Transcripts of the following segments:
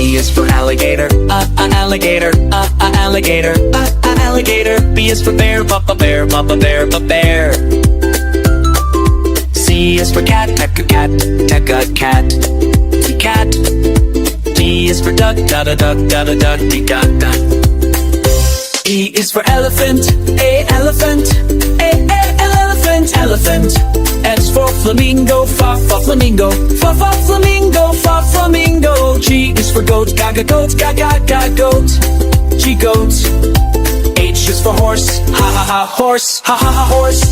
A is for alligator, alligator, alligator, alligator. B is for bear, bear, bear, bear. C is for cat, cat, cat, cat, cat. D is for duck, duck, duck, duck, duck, duck. E is for elephant, elephant, elephant, elephant. S for flamingo, flamingo, flamingo, flamingo. G is for goat, gaga, goat, gaga, gaga, goat, G goat. H is for horse, horse, horse,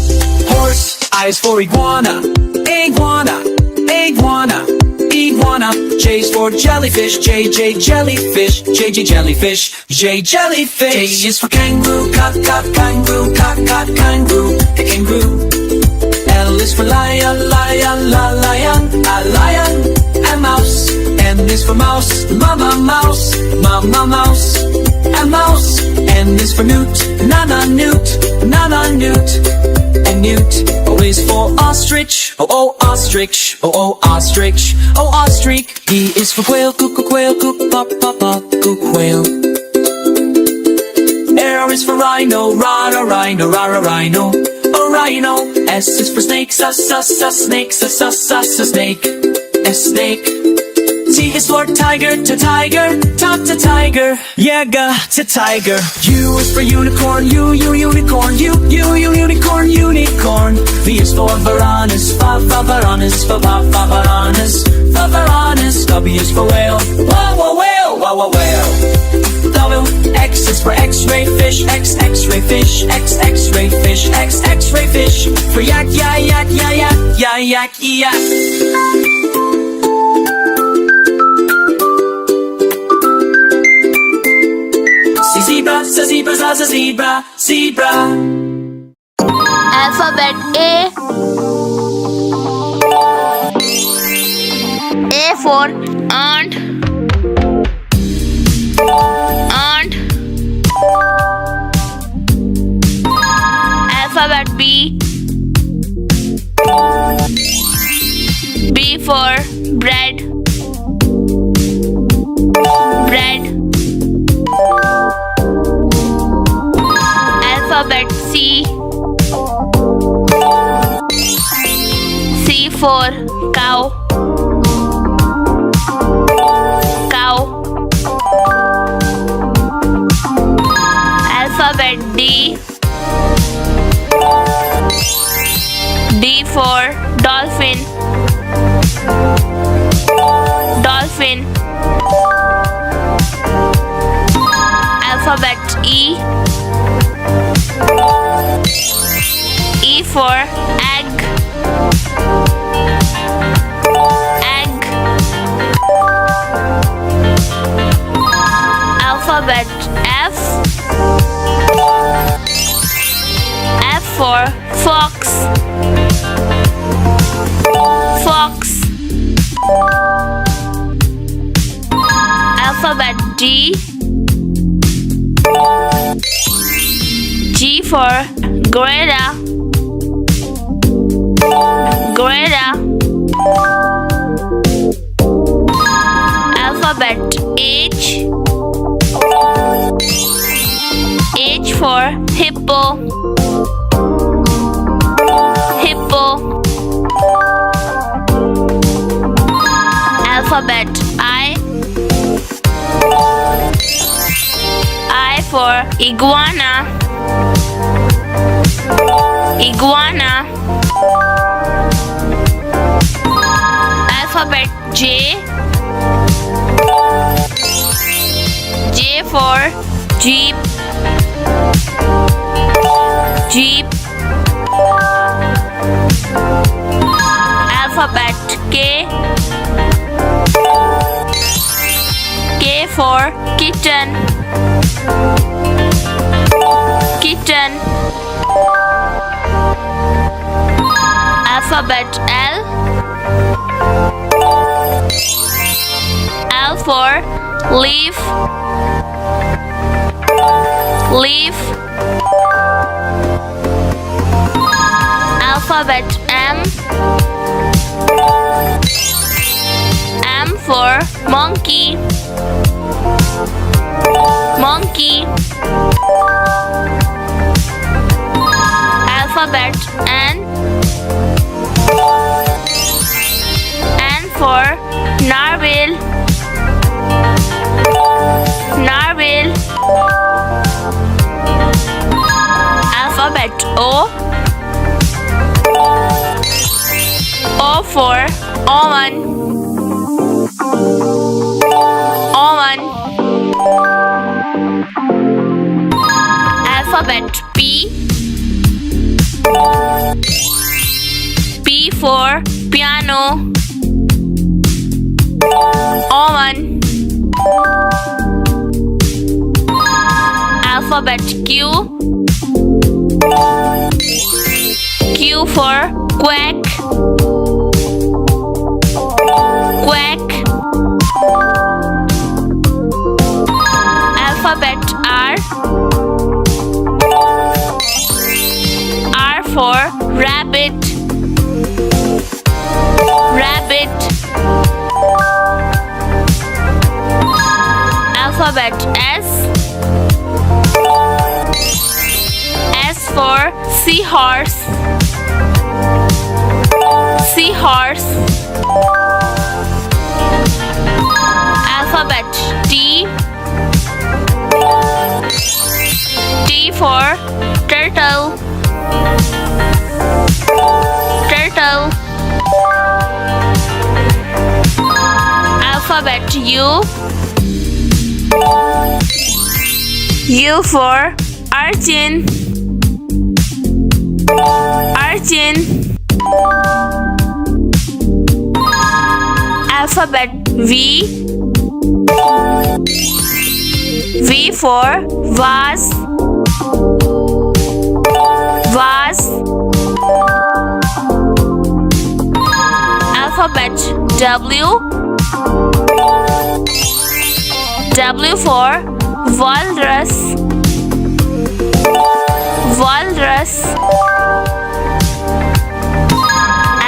horse. I is for iguana, iguana, iguana, iguana. J is for jellyfish, J, jellyfish, J, jellyfish, J, jellyfish. K is for kangaroo, kangaroo, kangaroo, kangaroo. L is for lion, lion, lion, lion. And mouse, N is for mouse, mama mouse, mouse. And mouse, N is for newt, nana newt, and newt. O is for ostrich, oh ostrich, oh ostrich, oh ostrich. P is for quail, quail, quail. R is for rhino, rhino, rhino, oh rhino. S is for snake, snake, snake, snake. T is for tiger, to tiger, yeah, to tiger. U is for unicorn, unicorn, unicorn, unicorn. V is for Varanus, Varanus, Varanus. W is for whale, whale, whale. W. X is for X-ray fish, X-ray fish, X-ray fish, X-ray fish. For yak, yak, yak. Zebra, zebra, zebra. Alphabet A. A for ant, ant. Alphabet B. B for bread, bread. Alphabet C. C for cow, cow. Alphabet D. D for dolphin, dolphin. Alphabet E. E for egg, egg. Alphabet F. F for fox, fox. Alphabet G. G for gorilla, gorilla. Alphabet H. H for hippo, hippo. Alphabet I. I for iguana, iguana. Alphabet J. J for jeep, jeep. Alphabet K. K for kitten, kitten. Alphabet L. L for leaf, leaf. Alphabet M. M for monkey, Alphabet P. P for piano. Oven. Alphabet Q. Q for quack. Quack. Alphabet R. R for rabbit. Rabbit. Alphabet S. S for seahorse. Seahorse. Alphabet T. T for turtle. Turtle. Alphabet U. U for urchin. Urchin. Alphabet V. V for vase. Vase. Alphabet W. W for walrus. Walrus.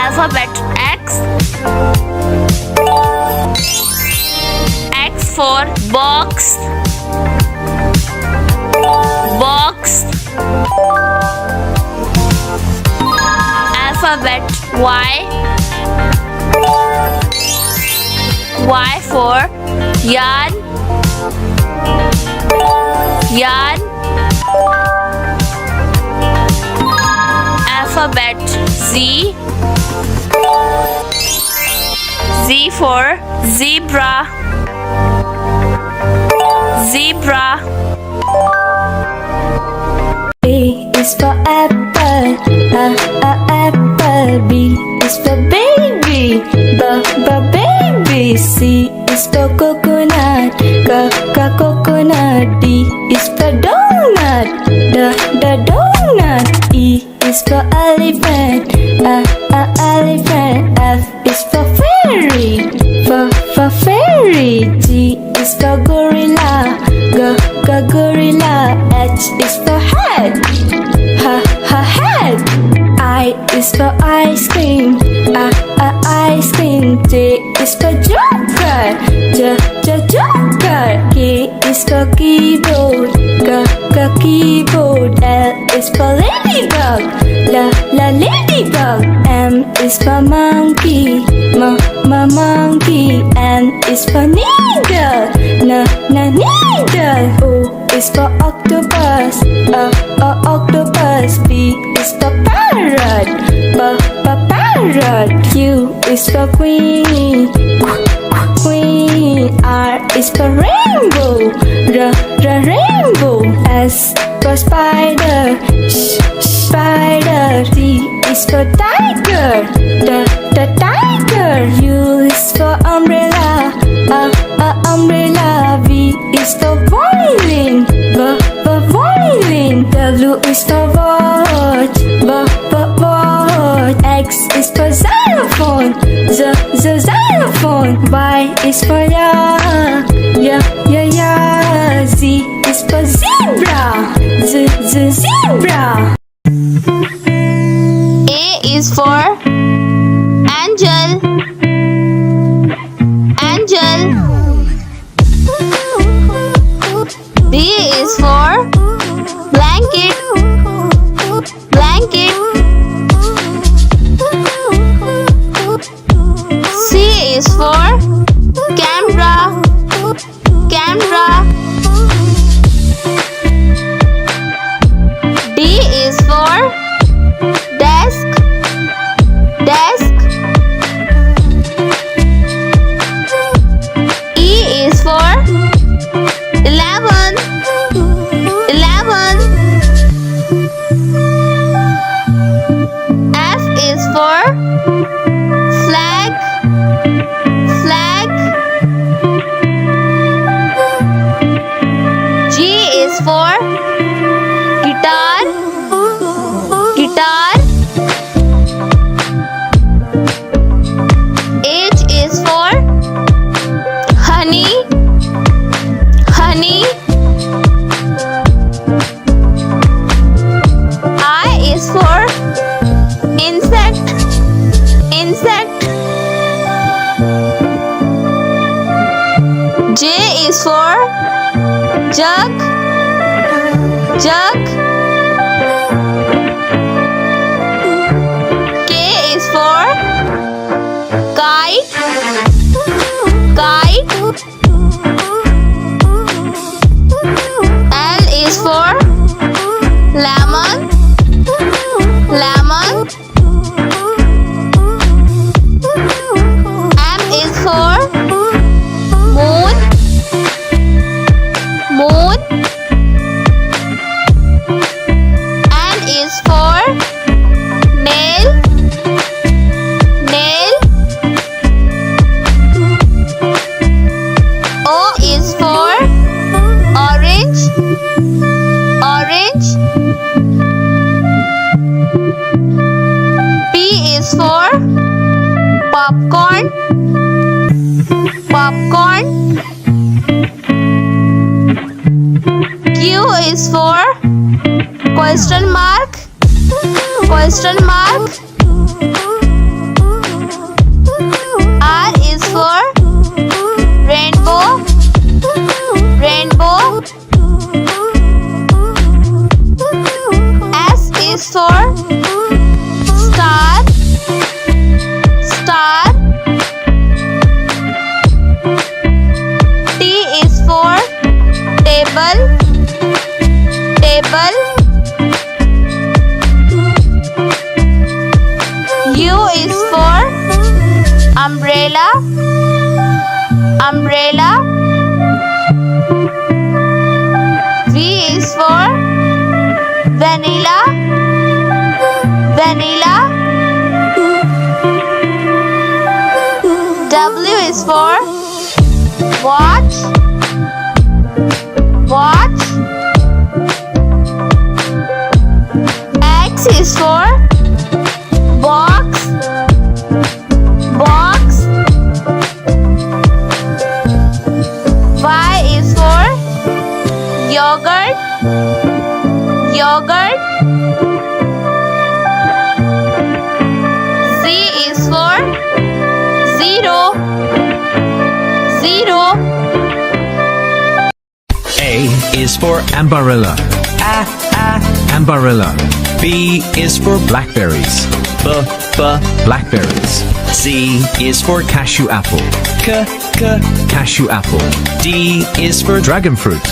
Alphabet X. X for box. Box. Alphabet Y. Y for yarn. Yarn. Alphabet Z. Z for zebra. Zebra. A is for apple, apple. B is for baby, baby. C is for coconut, coconut. D is for donut, donut. E is for elephant, elephant. F is for fairy, fairy. G is for gorilla, gorilla. H is for head, head. I is for ice cream, ice cream. J is for joker, joker. K is for keyboard, keyboard. L is for ladybug, ladybug. M is for monkey, monkey. N is for needle, needle. O is for octopus, octopus. P is for parrot, parrot. Q is for queen, queen. R is for rainbow, rainbow. S for spider, spider. T is for tiger, the tiger. U is for umbrella, umbrella. V is for violin, violin. W is for watch, watch. X is for xylophone, xylophone. Y is for yeah. Z is for zebra, zebra. A is for angel. Angel. B is for blanket. Blanket. C is for camera. Camera. D is for desk. Desk. E is for 11. J is for jug, jug. K is for kite, kite. L is for lemon, lemon. M is for moon, moon. N is for nail, nail. O is for orange, orange. P is for popcorn, popcorn. Q is for question mark, question mark. R is for rainbow, rainbow. S is for star, star. T is for table, table. U is for umbrella, umbrella. V is for vanilla, vanilla. W is for watch, watch. X is for box, box. Y is for yogurt, yogurt. Z is for zero, zero. A is for umbrella. Umbrella. B is for blackberries. Blackberries. C is for cashew apple. Cashew apple. D is for dragon fruit.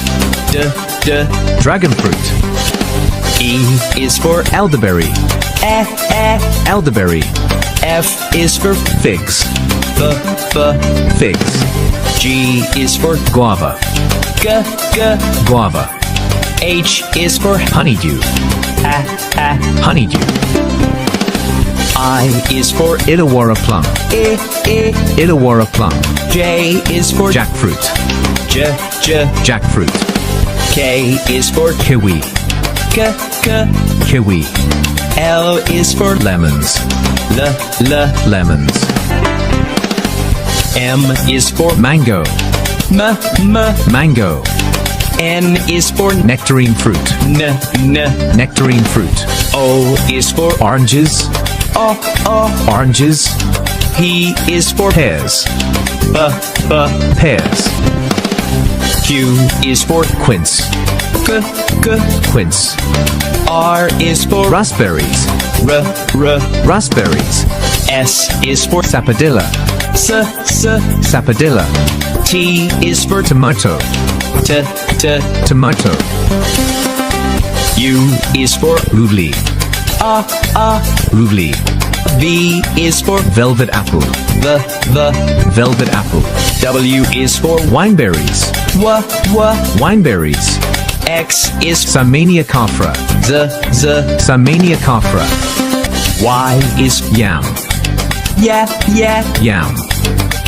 Dragon fruit. E is for elderberry. Elderberry. F is for figs. Figs. G is for guava. Guava. H is for honeydew. Honeydew. I is for Illawarra plum. Illawarra plum. J is for jackfruit. Jackfruit. K is for kiwi. Kiwi. L is for lemons. Lemons. M is for mango. Mango. N is for nectarine fruit. Nectarine fruit. O is for oranges. Oranges. P is for pears. Pears. Q is for quince. Quince. R is for raspberries. Raspberries. S is for sapodilla. Sapodilla. T is for tomato. Tomato. U is for lovely. Lovely. V is for velvet apple. The velvet apple. W is for wineberries. Wineberries. X is Samania cafra. Samania cafra. Y is yam. Yam.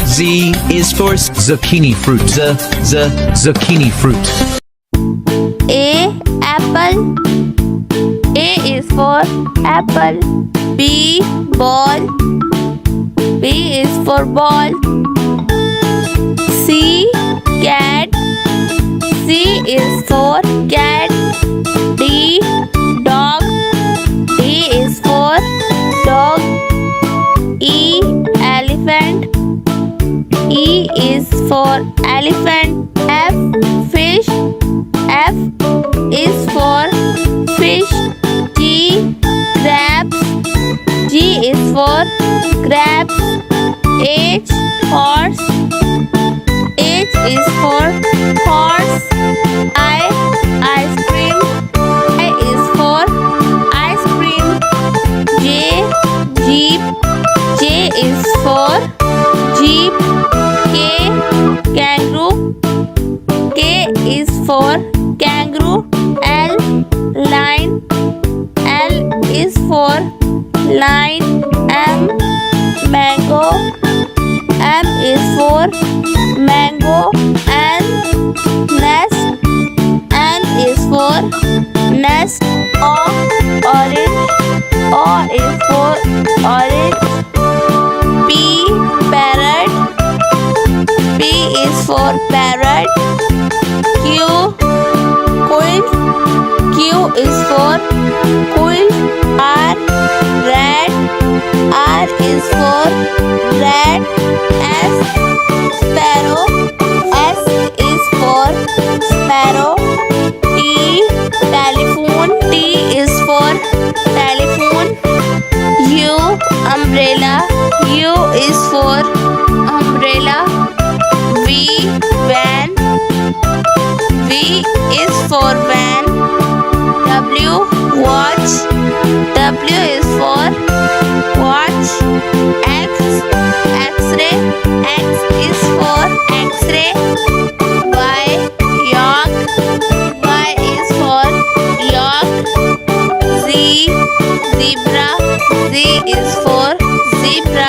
Z is for zucchini fruit. Zucchini fruit. A apple. A is for apple. B ball. B is for ball. C cat. C is for cat. D dog. D is for dog. E elephant. E is for elephant. F, fish. F is for fish. G, grapes. G is for grapes. H, horse. H is for horse. I, ice cream. I is for ice cream. J, jeep. J is for jeep. K, kangaroo. K is for kangaroo. L, line. L is for line. M, mango. M is for mango. N, nest. N is for nest. O, orange. O is for orange. P, parrot. P is for parrot. Q, quilt. Q is for quilt. R, rat. R is for rat. S, sparrow. S is for sparrow. T, telephone. T is for telephone. U, umbrella. U is for umbrella. V, van. V is for van. W, watch. W is for watch. X, X-ray. X is for X-ray. Y, yak. Y is for yak. Z, zebra. Z is for zebra.